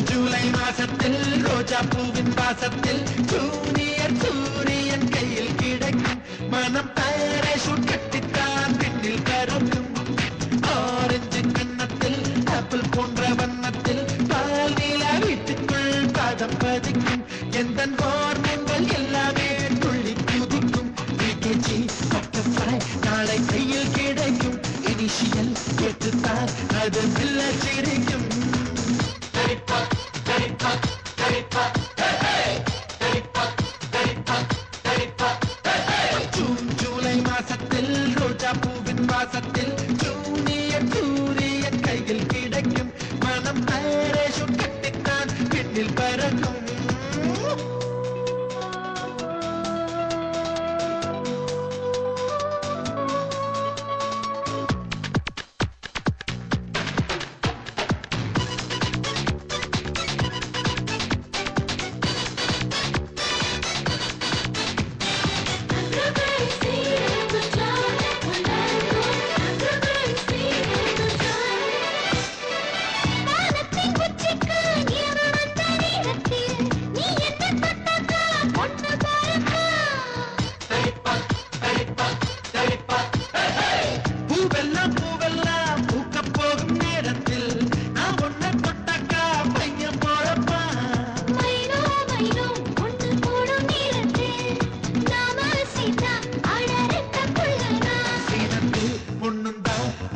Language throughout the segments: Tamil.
ஜூலை மாசத்தில் ரோஜா பூவின் வாசத்தில் ஜூனியர் சூரியன் கையில் கிடைக்கும் மனம் பாராசூட் கட்டித்தான் பின்னில் பறக்கும் ஆரஞ்சு கன்னத்தில் ஆப்பிள் போன்ற வண்ணத்தில் பால் நீல வீட்டுக்குள் பாதம் பதிக்கும் எந்த ஹார்மோன்கள் எல்லாமே துள்ளி குதிக்கும் பிகேஜி பட்டர்ஃப்ளை நாளை கையில் கிடைக்கும் இனிஷியல் கேட்டுத்தான் அது மெல்ல சிரிக்கும் ஜூலை மாசத்தில் ரோஜா பூவின் வாசத்தில் ஜூனியர் சூரியன் கையில் கிடைக்கும் மனம் பாராசூட் கட்டித்தான் பின்னில் பறக்கும்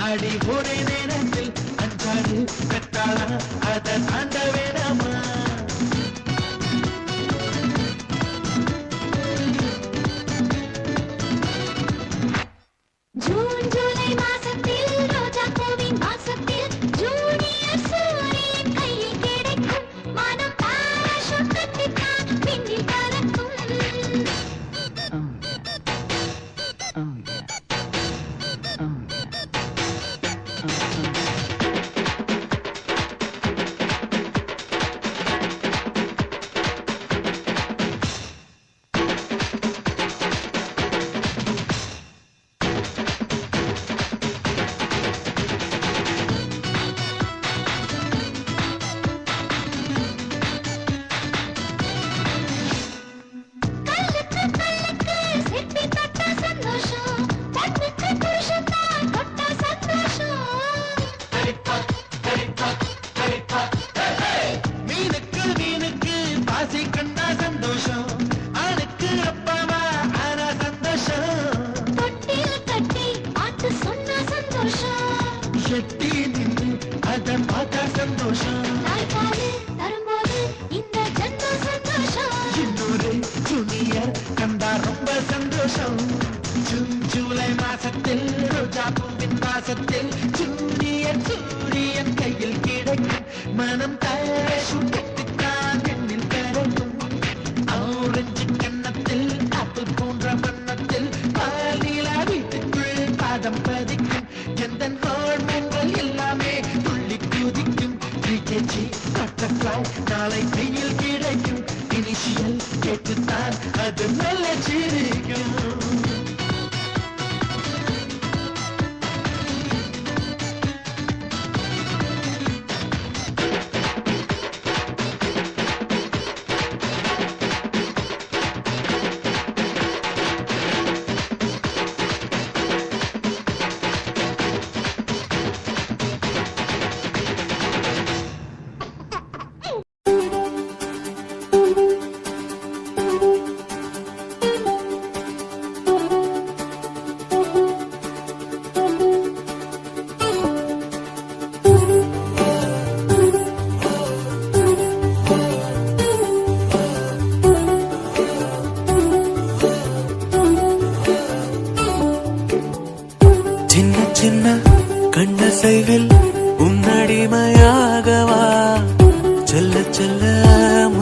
அடி ஒரே நேரத்தில் அஞ்சாறு பெற்றாளா அதை தாண்ட வேணாமா ஜூன் ஜூலை மாசத்தில் ரோஜா பூவின் வாசத்தில் ஜூனியர் சூரியன் கையில் கிடைக்கும் மனம் பாராசூட் கட்டித்தான் பின்னில் பறக்கும் எட்டி நின்று அதை பார்த்தா சந்தோஷம் தரும்போது இந்த ஜன்ம சந்தோஷம் இன்னொரு ஜூனியர் கண்டா ரொம்ப சந்தோஷம் ஜூலை மாசத்தில் ரோஜா பூவின் வாசத்தில் ஜூனியர் சூரியன் கையில் கிடைக்கும் மனம் பாராசூட் கட்டித்தான் பின்னில் பறக்கும் ஆரஞ்சு கன்னத்தில் ஆப்பிள் போன்ற வண்ணத்தில் பால் நீல வீட்டுக்குள் பாதம் பதிக்கும் எந்த ஹார்மோன்கள் எல்லாமே துள்ளி குதிக்கும் பிகேஜி பட்டர்ஃப்ளை நாளை கையில் கிடைக்கும் இனிஷியல் கேட்டுத்தான் அது மெல்ல சிரிக்கும் சின்ன கண்ணசைவில் உன்னடிமையாகவா செல்ல செல்ல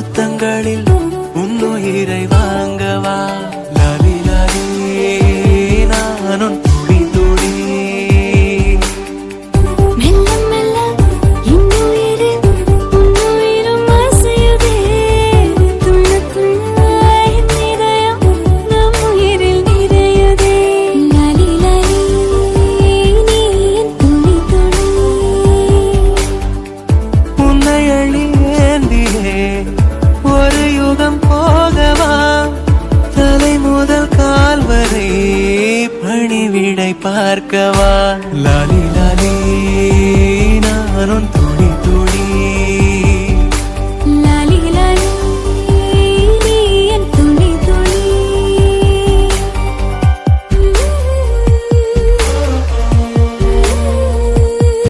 முத்தங்களில் உன்னுயிரை வாங்கவா லாலி லாலி நானும் துளி துளி மெல்ல மெல்ல இன்னுயிரு உன்னுயிரும் அசையுதே துள்ள துள்ள என் இதயம் நம் உயிரில் நிறையுதே லாலி லாலி நீ என் துளி துளி உன்னை அழியேந்தியே ஒரு யுகம் போகவா தலை முதல் கால் வரை பணிவிடை பார்க்கவா